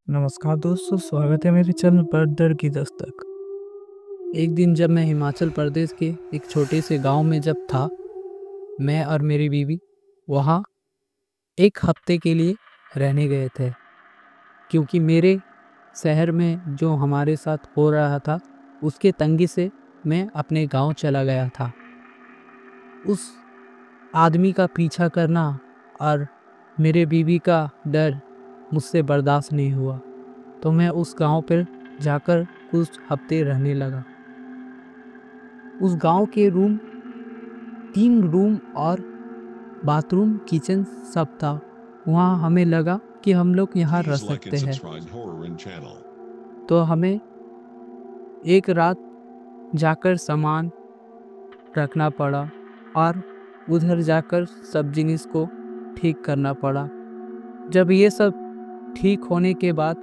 नमस्कार दोस्तों, स्वागत है मेरे चैनल पर डर की दस्तक। एक दिन जब मैं हिमाचल प्रदेश के एक छोटे से गांव में जब था, मैं और मेरी बीवी वहां एक हफ्ते के लिए रहने गए थे, क्योंकि मेरे शहर में जो हमारे साथ हो रहा था उसके तंगी से मैं अपने गांव चला गया था। उस आदमी का पीछा करना और मेरे बीवी का डर मुझसे बर्दाश्त नहीं हुआ, तो मैं उस गांव पर जाकर कुछ हफ्ते रहने लगा। उस गांव के 3 रूम और बाथरूम, किचन सब था। वहाँ हमें लगा कि हम लोग यहाँ रह Please like सकते and हैं, subscribe Horror in channel. तो हमें एक रात जाकर सामान रखना पड़ा और उधर जाकर सब जिनिस को ठीक करना पड़ा। जब ये सब ठीक होने के बाद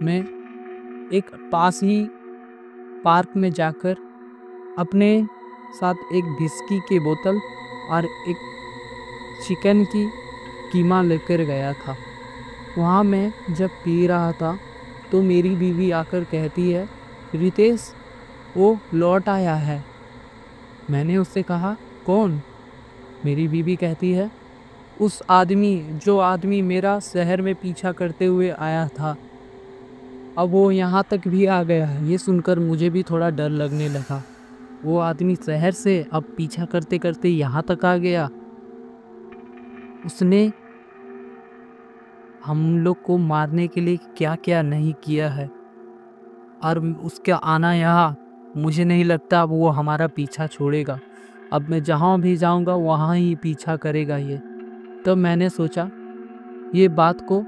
मैं एक पास ही पार्क में जाकर अपने साथ एक विस्की की बोतल और एक चिकन की कीमा लेकर गया था। वहाँ मैं जब पी रहा था तो मेरी बीवी आकर कहती है, रितेश वो लौट आया है। मैंने उससे कहा, कौन? मेरी बीवी कहती है, उस आदमी जो आदमी मेरा शहर में पीछा करते हुए आया था, अब वो यहाँ तक भी आ गया है। ये सुनकर मुझे भी थोड़ा डर लगने लगा। वो आदमी शहर से अब पीछा करते करते यहाँ तक आ गया। उसने हम लोग को मारने के लिए क्या क्या नहीं किया है, और उसका आना यहाँ, मुझे नहीं लगता अब वो हमारा पीछा छोड़ेगा। अब मैं जहाँ भी जाऊँगा वहाँ ही पीछा करेगा ये। तब मैंने सोचा ये बात को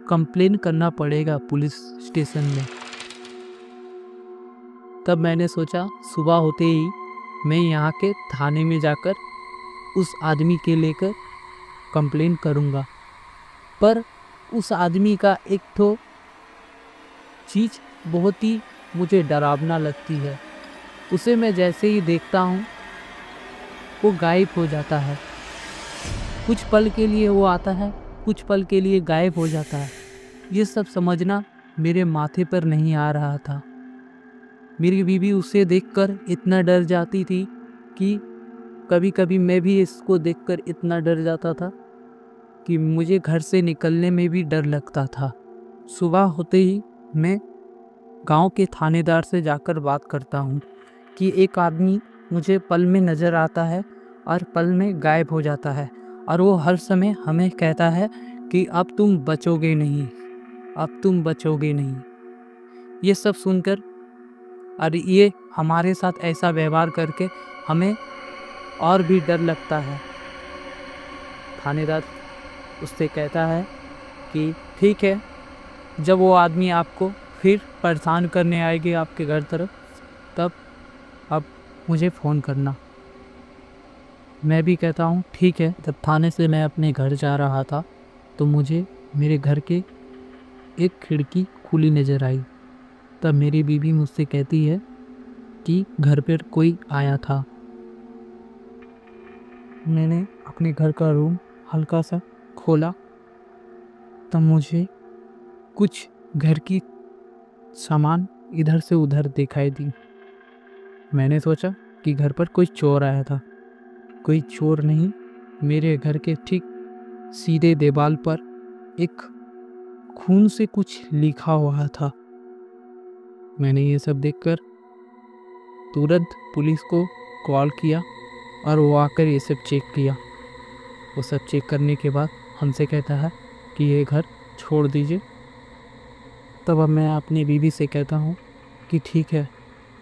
कंप्लेन करना पड़ेगा पुलिस स्टेशन में। तब मैंने सोचा सुबह होते ही मैं यहाँ के थाने में जाकर उस आदमी के लेकर कंप्लेन करूँगा। पर उस आदमी का एक तो चीज़ बहुत ही मुझे डरावना लगती है। उसे मैं जैसे ही देखता हूँ वो गायब हो जाता है। कुछ पल के लिए वो आता है, कुछ पल के लिए गायब हो जाता है। ये सब समझना मेरे माथे पर नहीं आ रहा था। मेरी बीवी उसे देखकर इतना डर जाती थी कि कभी कभी मैं भी इसको देखकर इतना डर जाता था कि मुझे घर से निकलने में भी डर लगता था। सुबह होते ही मैं गांव के थानेदार से जाकर बात करता हूँ कि एक आदमी मुझे पल में नज़र आता है और पल में गायब हो जाता है, और वो हर समय हमें कहता है कि अब तुम बचोगे नहीं, अब तुम बचोगे नहीं। ये सब सुनकर और ये हमारे साथ ऐसा व्यवहार करके हमें और भी डर लगता है। थानेदार उससे कहता है कि ठीक है, जब वो आदमी आपको फिर परेशान करने आएगी आपके घर तरफ, तब आप मुझे फ़ोन करना। मैं भी कहता हूँ ठीक है। जब थाने से मैं अपने घर जा रहा था तो मुझे मेरे घर के एक खिड़की खुली नज़र आई। तब मेरी बीवी मुझसे कहती है कि घर पर कोई आया था। मैंने अपने घर का रूम हल्का सा खोला, तब मुझे कुछ घर की सामान इधर से उधर दिखाई दी। मैंने सोचा कि घर पर कोई चोर आया था। कोई चोर नहीं, मेरे घर के ठीक सीधे दीवार पर एक खून से कुछ लिखा हुआ था। मैंने ये सब देखकर तुरंत पुलिस को कॉल किया और वो आकर ये सब चेक किया। वो सब चेक करने के बाद हमसे कहता है कि ये घर छोड़ दीजिए। तब अब मैं अपनी बीवी से कहता हूँ कि ठीक है,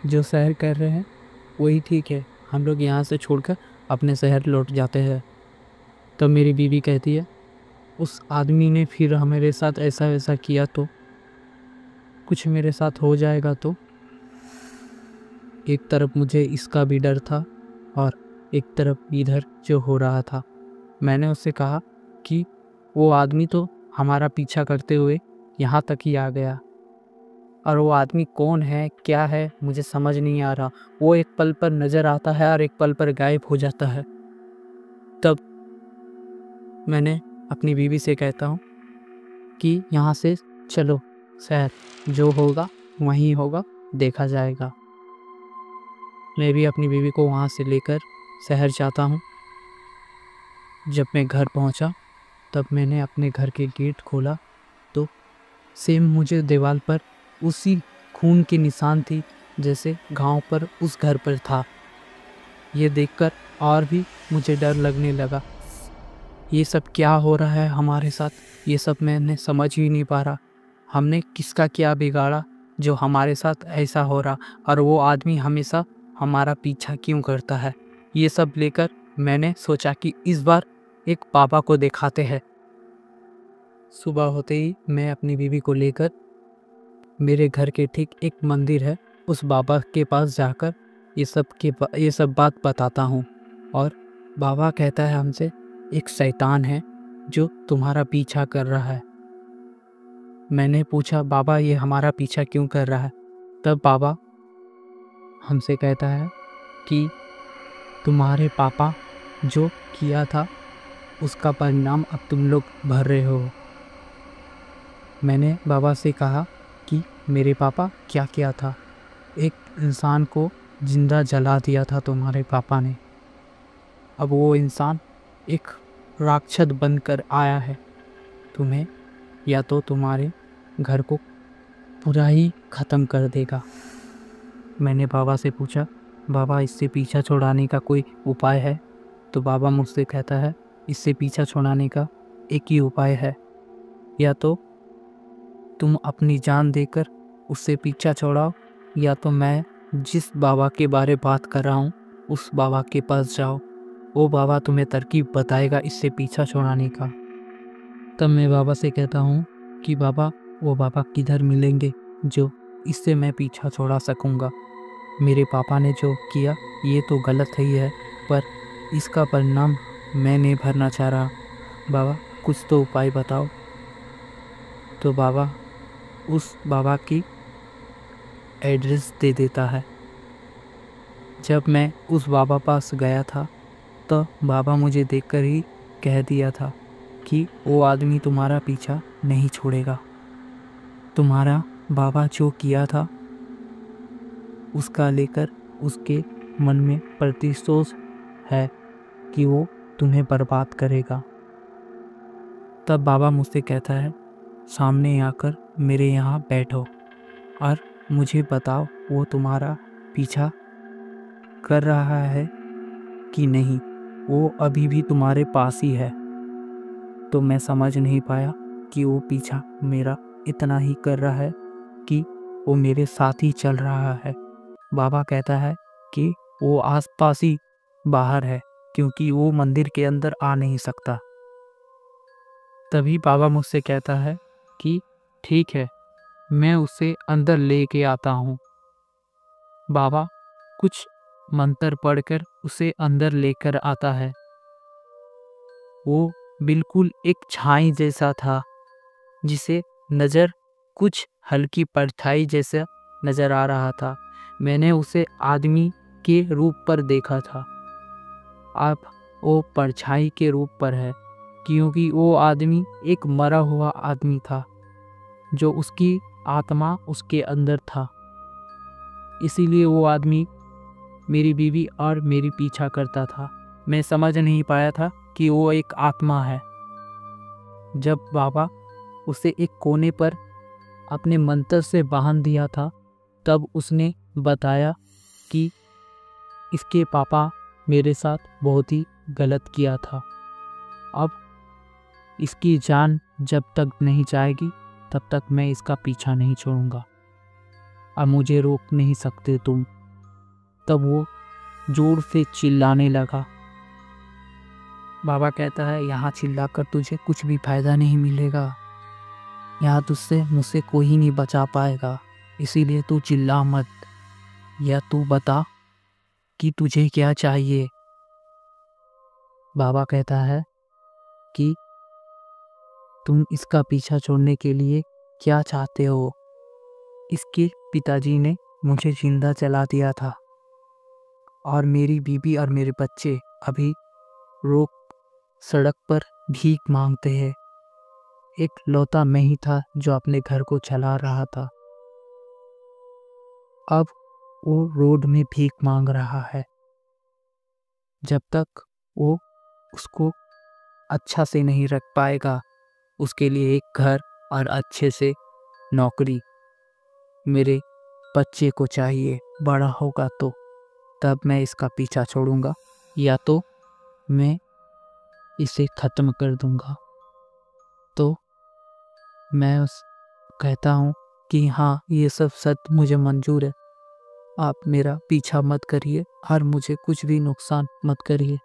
जो शहर कर रहे हैं वही ठीक है, हम लोग यहाँ से छोड़कर अपने शहर लौट जाते हैं। तब मेरी बीवी कहती है, उस आदमी ने फिर हमारे साथ ऐसा वैसा किया तो कुछ मेरे साथ हो जाएगा तो। एक तरफ मुझे इसका भी डर था और एक तरफ इधर जो हो रहा था। मैंने उससे कहा कि वो आदमी तो हमारा पीछा करते हुए यहाँ तक ही आ गया, और वो आदमी कौन है क्या है मुझे समझ नहीं आ रहा। वो एक पल पर नज़र आता है और एक पल पर गायब हो जाता है। तब मैंने अपनी बीवी से कहता हूँ कि यहाँ से चलो शहर, जो होगा वहीं होगा, देखा जाएगा। मैं भी अपनी बीवी को वहाँ से लेकर शहर जाता हूँ। जब मैं घर पहुँचा तब मैंने अपने घर के गेट खोला तो सेम मुझे दीवार पर उसी खून के निशान थी जैसे गांव पर उस घर पर था। ये देखकर और भी मुझे डर लगने लगा। ये सब क्या हो रहा है हमारे साथ, ये सब मैंने समझ ही नहीं पा रहा। हमने किसका क्या बिगाड़ा जो हमारे साथ ऐसा हो रहा, और वो आदमी हमेशा हमारा पीछा क्यों करता है। ये सब लेकर मैंने सोचा कि इस बार एक बाबा को दिखाते हैं। सुबह होते ही मैं अपनी बीवी को लेकर मेरे घर के ठीक एक मंदिर है, उस बाबा के पास जाकर ये सब बात बताता हूँ। और बाबा कहता है हमसे, एक शैतान है जो तुम्हारा पीछा कर रहा है। मैंने पूछा, बाबा ये हमारा पीछा क्यों कर रहा है? तब बाबा हमसे कहता है कि तुम्हारे पापा जो किया था उसका परिणाम अब तुम लोग भर रहे हो। मैंने बाबा से कहा कि मेरे पापा क्या किया था? एक इंसान को जिंदा जला दिया था तुम्हारे पापा ने। अब वो इंसान एक राक्षस बनकर आया है, तुम्हें या तो तुम्हारे घर को पूरा ही ख़त्म कर देगा। मैंने बाबा से पूछा, बाबा इससे पीछा छुड़ाने का कोई उपाय है? तो बाबा मुझसे कहता है, इससे पीछा छुड़ाने का एक ही उपाय है, या तो तुम अपनी जान देकर उससे पीछा छुड़ाओ, या तो मैं जिस बाबा के बारे बात कर रहा हूँ उस बाबा के पास जाओ। वो बाबा तुम्हें तरकीब बताएगा इससे पीछा छुड़ाने का। तब मैं बाबा से कहता हूँ कि बाबा वो बाबा किधर मिलेंगे जो इससे मैं पीछा छुड़ा सकूँगा। मेरे पापा ने जो किया ये तो गलत ही है, पर इसका परिणाम मैं नहीं भरना चाह रहा। बाबा कुछ तो उपाय बताओ। तो बाबा उस बाबा की एड्रेस दे देता है। जब मैं उस बाबा पास गया था तो बाबा मुझे देखकर ही कह दिया था कि वो आदमी तुम्हारा पीछा नहीं छोड़ेगा। तुम्हारा बाबा जो किया था उसका लेकर उसके मन में प्रतिशोध है कि वो तुम्हें बर्बाद करेगा। तब बाबा मुझसे कहता है, सामने आकर मेरे यहाँ बैठो और मुझे बताओ वो तुम्हारा पीछा कर रहा है कि नहीं, वो अभी भी तुम्हारे पास ही है। तो मैं समझ नहीं पाया कि वो पीछा मेरा इतना ही कर रहा है कि वो मेरे साथ ही चल रहा है। बाबा कहता है कि वो आसपास ही बाहर है, क्योंकि वो मंदिर के अंदर आ नहीं सकता। तभी बाबा मुझसे कहता है कि ठीक है, मैं उसे अंदर लेके आता हूँ। बाबा कुछ मंत्र पढ़कर उसे अंदर लेकर आता है। वो बिल्कुल एक छाई जैसा था, जिसे नज़र कुछ हल्की परछाई जैसा नज़र आ रहा था। मैंने उसे आदमी के रूप पर देखा था, अब वो परछाई के रूप पर है, क्योंकि वो आदमी एक मरा हुआ आदमी था जो उसकी आत्मा उसके अंदर था। इसीलिए वो आदमी मेरी बीवी और मेरी पीछा करता था। मैं समझ नहीं पाया था कि वो एक आत्मा है। जब बाबा उसे एक कोने पर अपने मंत्र से बांध दिया था तब उसने बताया कि इसके पापा मेरे साथ बहुत ही गलत किया था। अब इसकी जान जब तक नहीं जाएगी तब तक मैं इसका पीछा नहीं छोड़ूंगा। अब मुझे रोक नहीं सकते तुम। तब वो जोर से चिल्लाने लगा। बाबा कहता है, यहाँ चिल्लाकर तुझे कुछ भी फायदा नहीं मिलेगा। यहाँ तुझसे मुझसे कोई नहीं बचा पाएगा, इसीलिए तू चिल्ला मत। या तू बता कि तुझे क्या चाहिए। बाबा कहता है कि तुम इसका पीछा छोड़ने के लिए क्या चाहते हो। इसके पिताजी ने मुझे जिंदा जला दिया था और मेरी बीवी और मेरे बच्चे अभी रोक सड़क पर भीख मांगते हैं। एक लौता मैं ही था जो अपने घर को चला रहा था। अब वो रोड में भीख मांग रहा है। जब तक वो उसको अच्छा से नहीं रख पाएगा, उसके लिए एक घर और अच्छे से नौकरी मेरे बच्चे को चाहिए। बड़ा होगा तो तब मैं इसका पीछा छोड़ूंगा, या तो मैं इसे ख़त्म कर दूंगा। तो मैं उस कहता हूँ कि हाँ, ये सब सत्य मुझे मंजूर है, आप मेरा पीछा मत करिए और मुझे कुछ भी नुकसान मत करिए।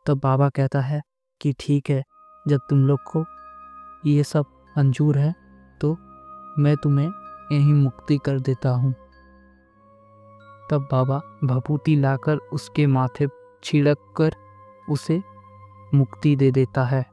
तब बाबा कहता है कि ठीक है, जब तुम लोग को ये सब मंजूर है तो मैं तुम्हें यहीं मुक्ति कर देता हूँ। तब बाबा भभूति लाकर उसके माथे छिड़क कर उसे मुक्ति दे देता है।